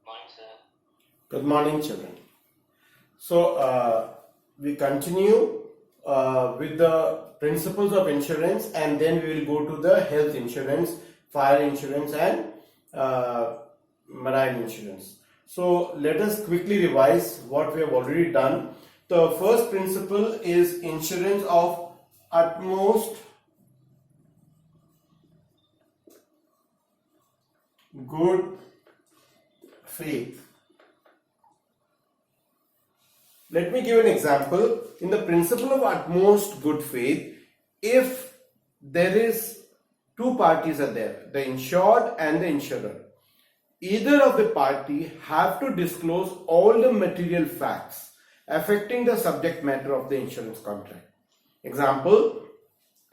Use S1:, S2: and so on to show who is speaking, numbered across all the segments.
S1: Morning, sir.
S2: Good morning, children. So, we continue with the principles of insurance, and then we will go to the health insurance, fire insurance, and marine insurance. So, let us quickly revise what we have already done. The first principle is insurance of utmost good faith. Let me give an example. In the principle of utmost good faith, if there is two parties are there, the insured and the insurer, either of the party have to disclose all the material facts affecting the subject matter of the insurance contract. Example,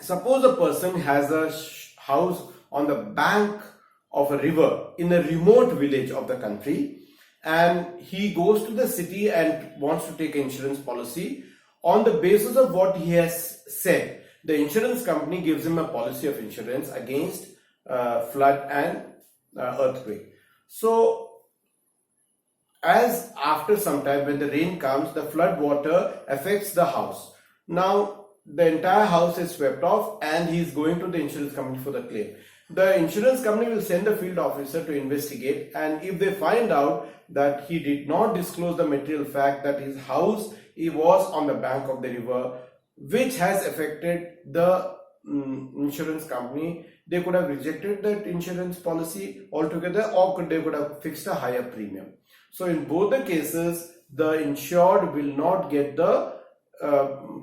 S2: suppose a person has a house on the bank of a river in a remote village of the country, and he goes to the city and wants to take an insurance policy. On the basis of what he has said, the insurance company gives him a policy of insurance against flood and earthquake. So, as after some time when the rain comes, the flood water affects the house. Now, the entire house is swept off and he is going to the insurance company for the claim. The insurance company will send a field officer to investigate, and if they find out that he did not disclose the material fact that his house was on the bank of the river, which has affected the insurance company, they could have rejected that insurance policy altogether, or they could have fixed a higher premium. So in both the cases, the insured will not get the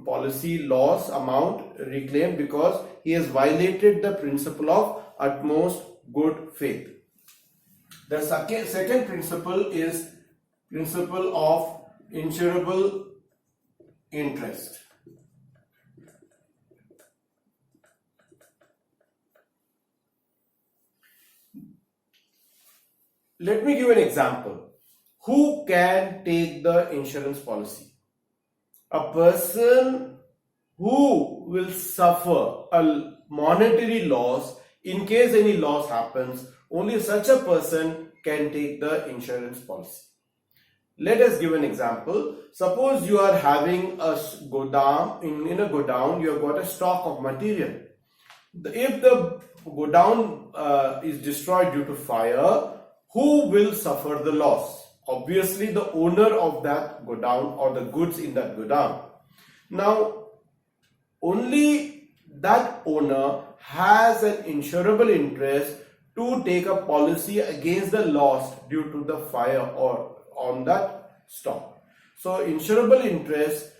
S2: policy loss amount reclaimed because he has violated the principle of utmost good faith. The second principle is principle of insurable interest. Let me give an example. Who can take the insurance policy? A person who will suffer a monetary loss in case any loss happens. Only such a person can take the insurance policy. Let us give an example. Suppose you are having a godown. In a godown, you have got a stock of material. If the godown is destroyed due to fire, who will suffer the loss? Obviously, the owner of that godown or the goods in that godown. Now, only that owner has an insurable interest to take a policy against the loss due to the fire or on that stock. So, insurable interest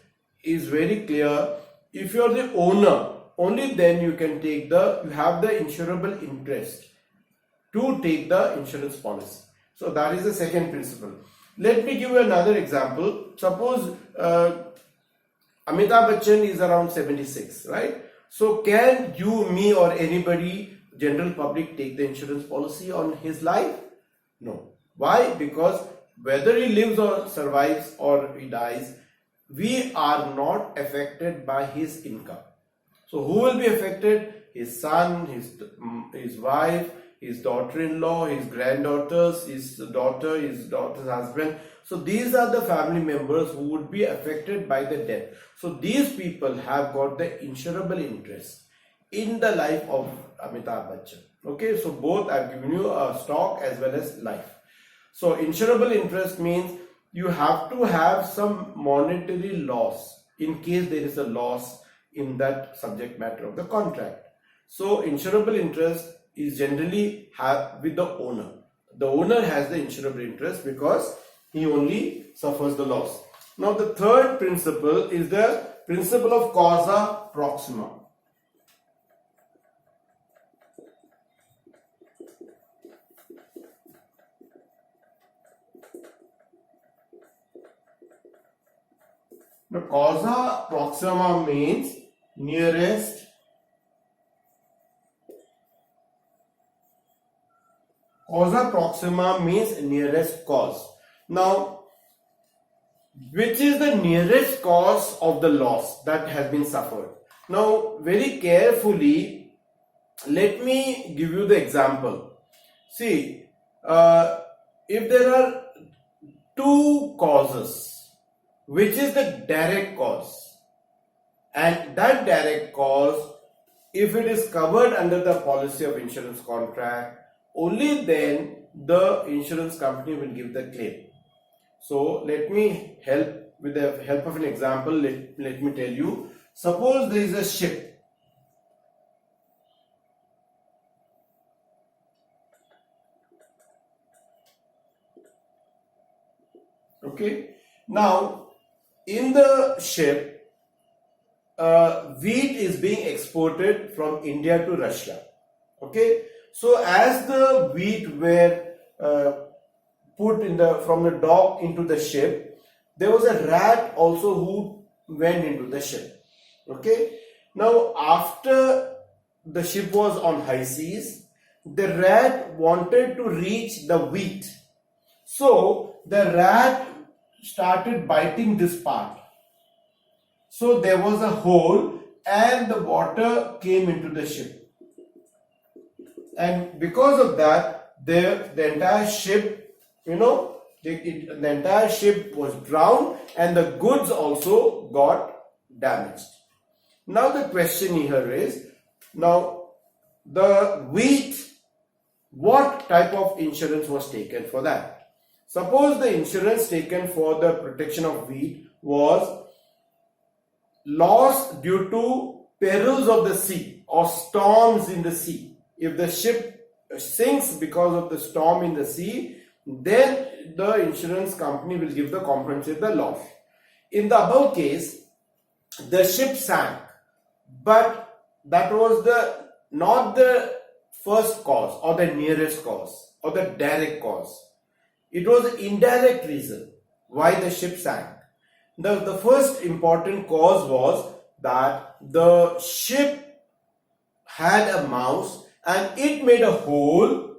S2: is very clear. If you are the owner, only then you can take you have the insurable interest to take the insurance policy. So that is the second principle. Let me give you another example. Suppose Amitabh Bachchan is around 76, right? So can you, me, or anybody, general public, take the insurance policy on his life? No. Why? Because whether he lives or survives or he dies, we are not affected by his income. So who will be affected? His son, his wife, his daughter-in-law, his granddaughters, his daughter's husband. So these are the family members who would be affected by the death. So these people have got the insurable interest in the life of Amitabh Bachchan. Okay, so both I've given you a stock as well as life. So insurable interest means you have to have some monetary loss in case there is a loss in that subject matter of the contract. So insurable interest is generally with the owner. The owner has the insurable interest because he only suffers the loss. Now the third principle is the principle of causa proxima. The causa proxima means nearest causa proxima means nearest cause. Now, which is the nearest cause of the loss that has been suffered? Now, very carefully, let me give you the example. See, if there are two causes, which is the direct cause, and that direct cause, if it is covered under the policy of insurance contract, only then the insurance company will give the claim. So let me help with the help of an example. Let me tell you. Suppose there is a ship. Okay. Now, in the ship, wheat is being exported from India to Russia. Okay. So as the wheat were put in from the dock into the ship, there was a rat also who went into the ship. Okay. Now after the ship was on high seas, the rat wanted to reach the wheat. So the rat started biting this part. So there was a hole and the water came into the ship. And because of that, the entire ship, the entire ship was drowned and the goods also got damaged. Now the question here is, now the wheat, what type of insurance was taken for that? Suppose the insurance taken for the protection of wheat was loss due to perils of the sea or storms in the sea. If the ship sinks because of the storm in the sea, then the insurance company will give the compensate the loss. In the above case, the ship sank, but that was not the first cause or the nearest cause or the direct cause. It was an indirect reason why the ship sank. The first important cause was that the ship had a mouse and it made a hole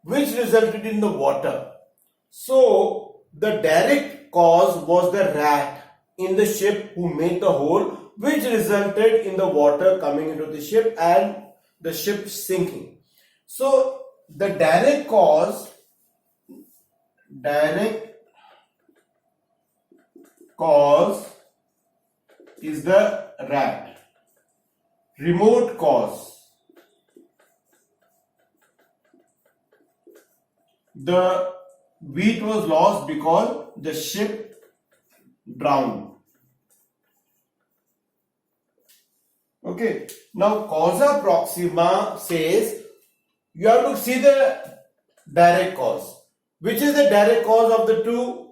S2: which resulted in the water. So the direct cause was the rat in the ship who made the hole, which resulted in the water coming into the ship and the ship sinking. So the direct cause is the rat. Remote cause, the wheat was lost because the ship drowned. Okay. Now causa proxima says you have to see the direct cause. Which is the direct cause of the two?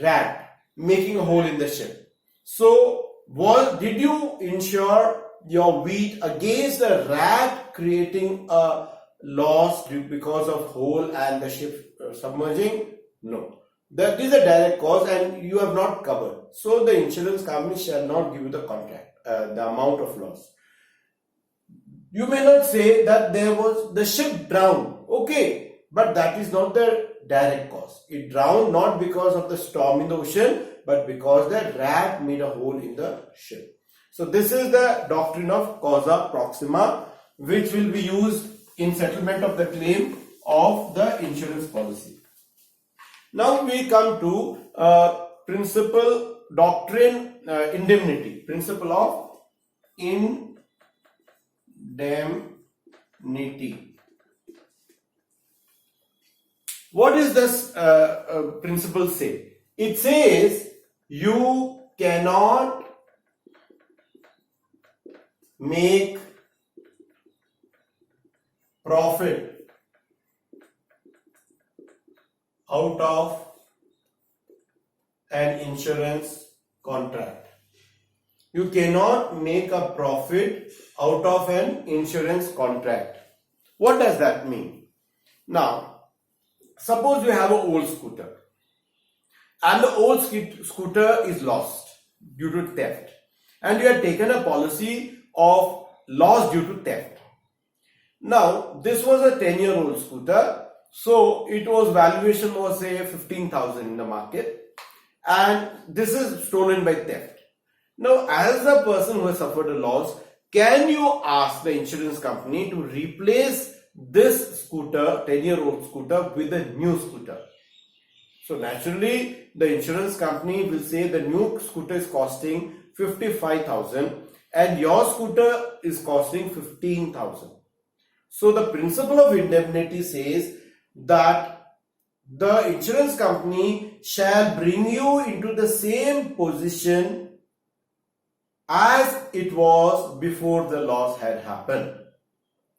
S2: Rat making a hole in the ship. So did you insure your wheat against the rat creating a loss because of hole and the ship submerging? No. That is a direct cause and you have not covered. So the insurance company shall not give you the contract, the amount of loss. You may not say that the ship drowned. Okay, but that is not the direct cause. It drowned not because of the storm in the ocean, but because the rat made a hole in the ship. So this is the doctrine of causa proxima, which will be used in settlement of the claim of the insurance policy. Now we come to principle doctrine indemnity, principle of indemnity. What does this principle say? It says you cannot make profit out of an insurance contract. You cannot make a profit out of an insurance contract. What does that mean? Now, suppose you have an old scooter and the old scooter is lost due to theft and you have taken a policy of loss due to theft. Now, this was a 10-year-old scooter, so it was valuation was say 15,000 in the market and this is stolen by theft. Now, as a person who has suffered a loss, can you ask the insurance company to replace this scooter, 10-year-old scooter, with a new scooter. So naturally, the insurance company will say the new scooter is costing 55,000 and your scooter is costing 15,000. So the principle of indemnity says that the insurance company shall bring you into the same position as it was before the loss had happened.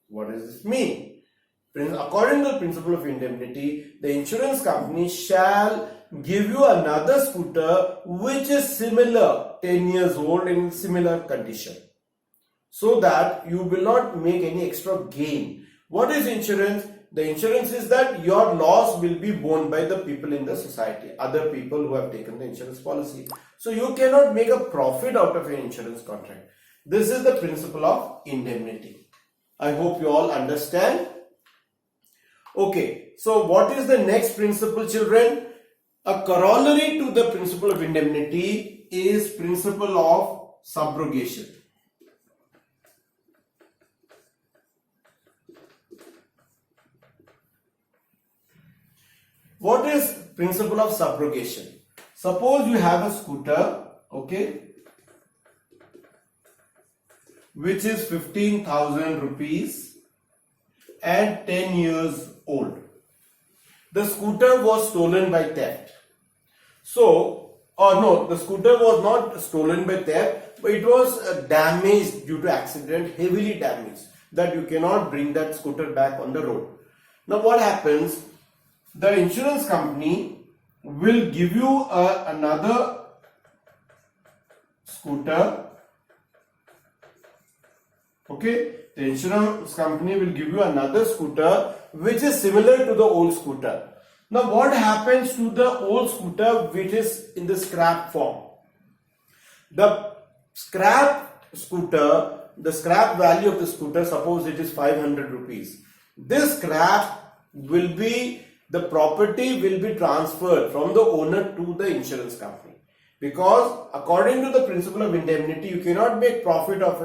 S2: What does this mean? According to the principle of indemnity, the insurance company shall give you another scooter which is similar, 10 years old, in similar condition, so that you will not make any extra gain. What is insurance? The insurance is that your loss will be borne by the people in the society, other people who have taken the insurance policy. So you cannot make a profit out of an insurance contract. This is the principle of indemnity. I hope you all understand. Okay, so what is the next principle, children? A corollary to the principle of indemnity is principle of subrogation. What is principle of subrogation? Suppose you have a scooter, okay, which is 15,000 rupees and 10 years old. The scooter was stolen by theft. So, no, the scooter was not stolen by theft, but it was damaged due to accident, heavily damaged, that you cannot bring that scooter back on the road. Now what happens? The insurance company will give you another scooter. Okay, the insurance company will give you another scooter which is similar to the old scooter. Now what happens to the old scooter which is in the scrap form? The scrap scooter, the scrap value of the scooter, suppose it is 500 rupees. This scrap will be, the property will be transferred from the owner to the insurance company. Because according to the principle of indemnity, you cannot make profit out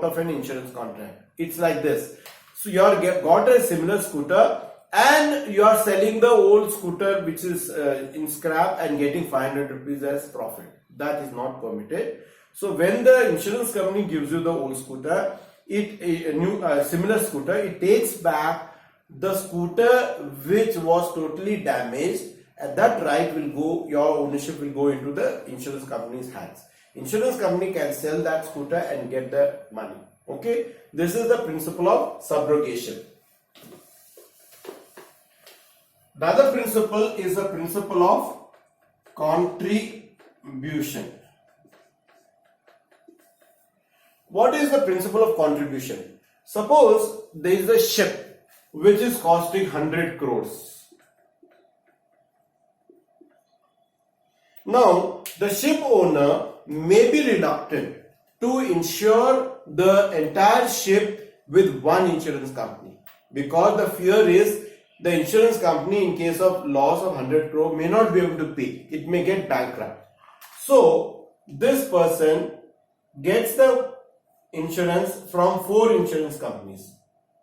S2: of an insurance contract. It's like this. So you are got a similar scooter and you are selling the old scooter which is in scrap and getting 500 rupees as profit. That is not permitted. So when the insurance company gives you the old scooter, similar scooter, it takes back the scooter which was totally damaged, and that right will go, your ownership will go into the insurance company's hands. Insurance company can sell that scooter and get the money. Okay, this is the principle of subrogation. The other principle is the principle of contribution. What is the principle of contribution? Suppose there is a ship which is costing 100 crores. Now, the ship owner may be reluctant to insure the entire ship with one insurance company, because the fear is the insurance company, in case of loss of 100 crore, may not be able to pay. It may get bankrupt. So, this person gets the insurance from 4 insurance companies.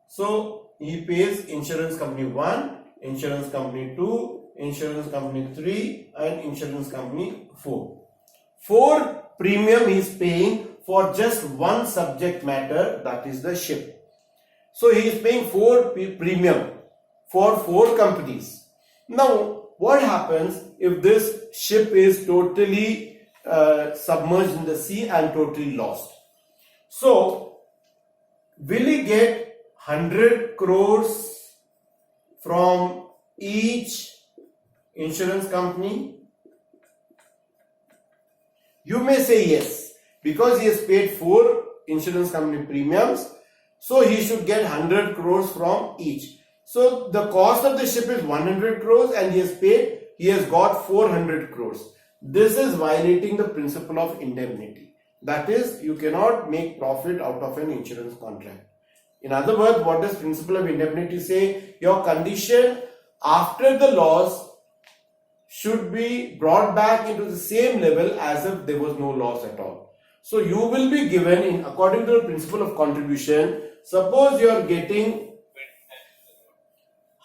S2: So, he pays insurance company 1, insurance company 2, insurance company 3 and insurance company 4. 4 premium he is paying for just one subject matter, that is the ship. So he is paying 4 premium for 4 companies. Now what happens if this ship is totally submerged in the sea and totally lost? So will he get 100 crores from each insurance company? You may say yes, because he has paid 4 insurance company premiums, so he should get 100 crores from each. So the cost of the ship is 100 crores and he has got 400 crores. This is violating the principle of indemnity. That is, you cannot make profit out of an insurance contract. In other words, what does principle of indemnity say? Your condition after the loss should be brought back into the same level as if there was no loss at all. So you will be given, according to the principle of contribution, suppose you are getting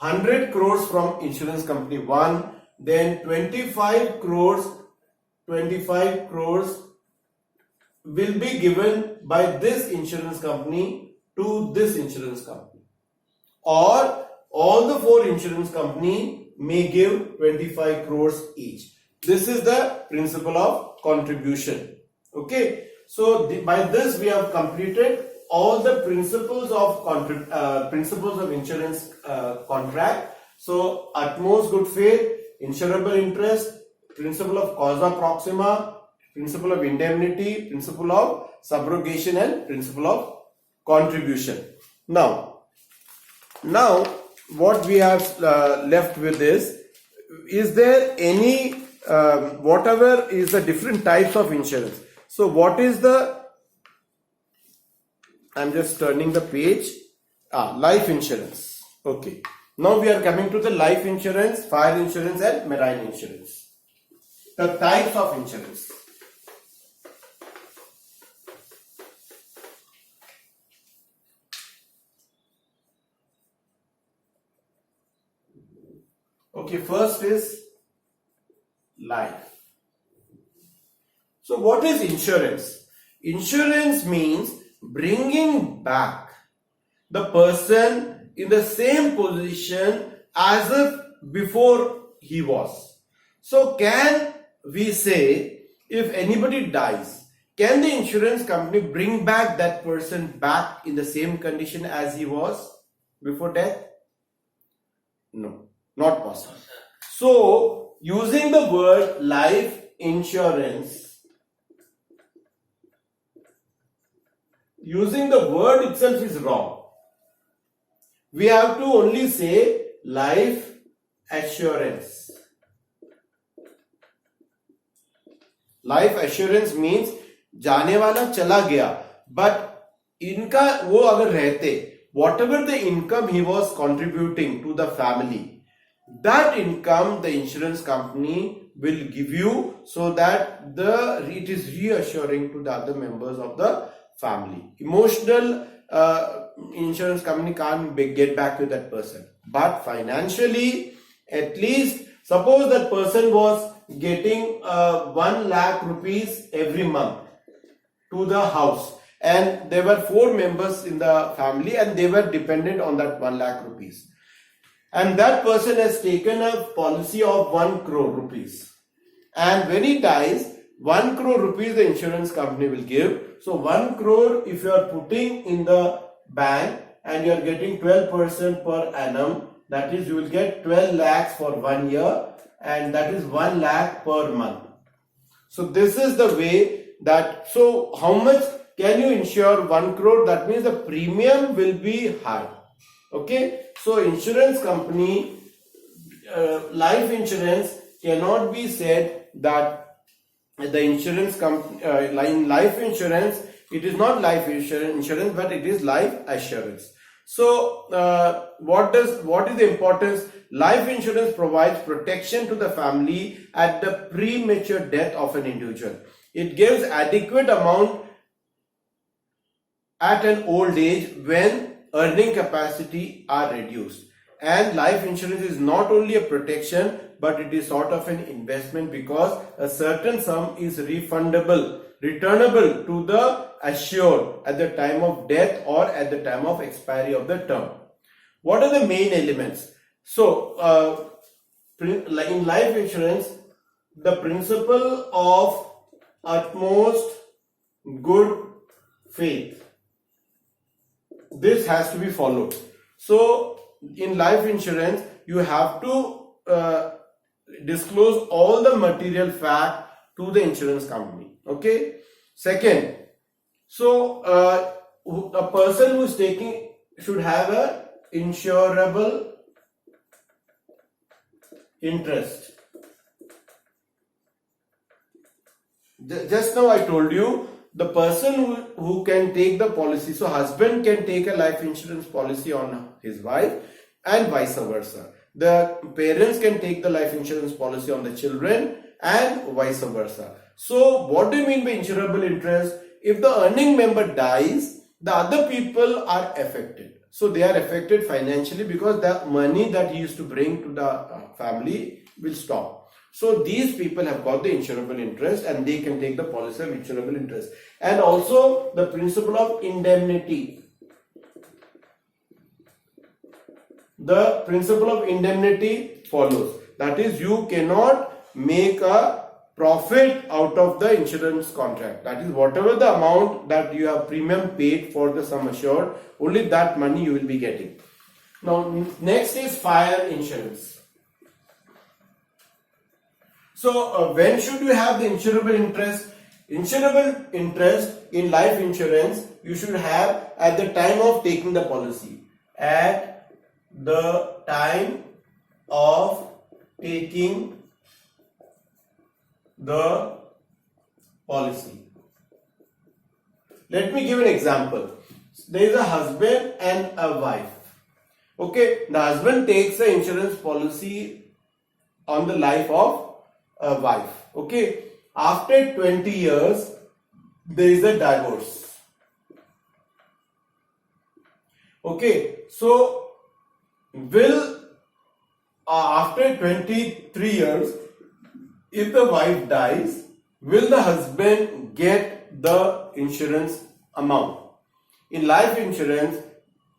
S2: 100 crores from insurance company 1, then 25 crores will be given by this insurance company to this insurance company, or all the 4 insurance company may give 25 crores each. This is the principle of contribution. Okay, so by this we have completed all the principles of insurance contract. So utmost good faith, insurable interest, principle of causa proxima, principle of indemnity, principle of subrogation, and principle of contribution. Now what we have left with is there any whatever is the different types of insurance. So what is the, I'm just turning the page, life insurance. Okay, now we are coming to the life insurance, fire insurance and marine insurance. The types of insurance. Okay, first is life. So what is insurance? Insurance means bringing back the person in the same position as if before he was. So can we say, if anybody dies, can the insurance company bring back that person back in the same condition as he was before death? No, not possible. So using the word life insurance, using the word itself is wrong. We have to only say life assurance. Life assurance means जाने वाला चला गया, but इनका वो अगर रहते, whatever the income he was contributing to the family, that income the insurance company will give you, so that it is reassuring to the other members of the family. Emotional insurance company can't get back to that person, but financially, at least suppose that person was getting 1 lakh rupees every month to the house, and there were 4 members in the family and they were dependent on that 1 lakh rupees, and that person has taken a policy of 1 crore rupees, and when he dies, 1 crore rupees the insurance company will give. So 1 crore if you are putting in the bank and you are getting 12% per annum, that is you will get 12 lakhs for 1 year, and that is 1 lakh per month. So this is the way that, so how much can you insure 1 crore? That means the premium will be high. Okay, so insurance company, life insurance cannot be said that the insurance company, in life insurance, it is not life insurance, but it is life assurance. So what is the importance? Life insurance provides protection to the family at the premature death of an individual. It gives adequate amount at an old age when earning capacity are reduced. And life insurance is not only a protection, but it is sort of an investment, because a certain sum is returnable to the assured at the time of death or at the time of expiry of the term. What are the main elements? So in life insurance, the principle of utmost good faith, this has to be followed. So in life insurance, you have to disclose all the material fact to the insurance company. Okay. Second, so a person who is taking should have a insurable interest. Just now I told you, the person who can take the policy, so husband can take a life insurance policy on his wife and vice versa. The parents can take the life insurance policy on the children and vice versa. So what do you mean by insurable interest? If the earning member dies, the other people are affected. So they are affected financially because the money that he used to bring to the family will stop. So these people have got the insurable interest and they can take the policy of insurable interest. And also the principle of indemnity. The principle of indemnity follows. That is, you cannot make a profit out of the insurance contract. That is, whatever the amount that you have premium paid for the sum assured, only that money you will be getting. Now, next is fire insurance. So, when should you have the insurable interest? Insurable interest in life insurance you should have at the time of taking the policy. At the time of taking the policy. Let me give an example. There is a husband and a wife. Okay, the husband takes the insurance policy on the life of a wife. Okay, after 20 years, there is a divorce. Okay, so will after 23 years, if the wife dies, will the husband get the insurance amount? In life insurance,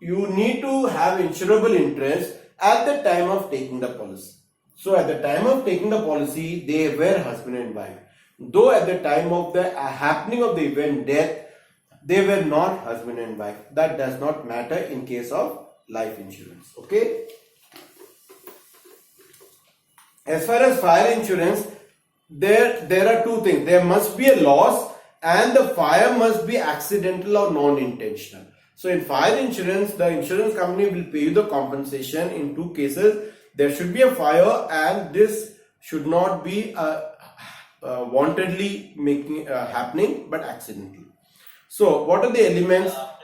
S2: you need to have insurable interest at the time of taking the policy. So at the time of taking the policy, they were husband and wife. Though at the time of the happening of the event death, they were not husband and wife. That does not matter in case of life insurance. Okay. As far as fire insurance, there are two things. There must be a loss and the fire must be accidental or non-intentional. So in fire insurance, the insurance company will pay you the compensation in two cases. There should be a fire and this should not be wantedly happening but accidentally. So what are the elements?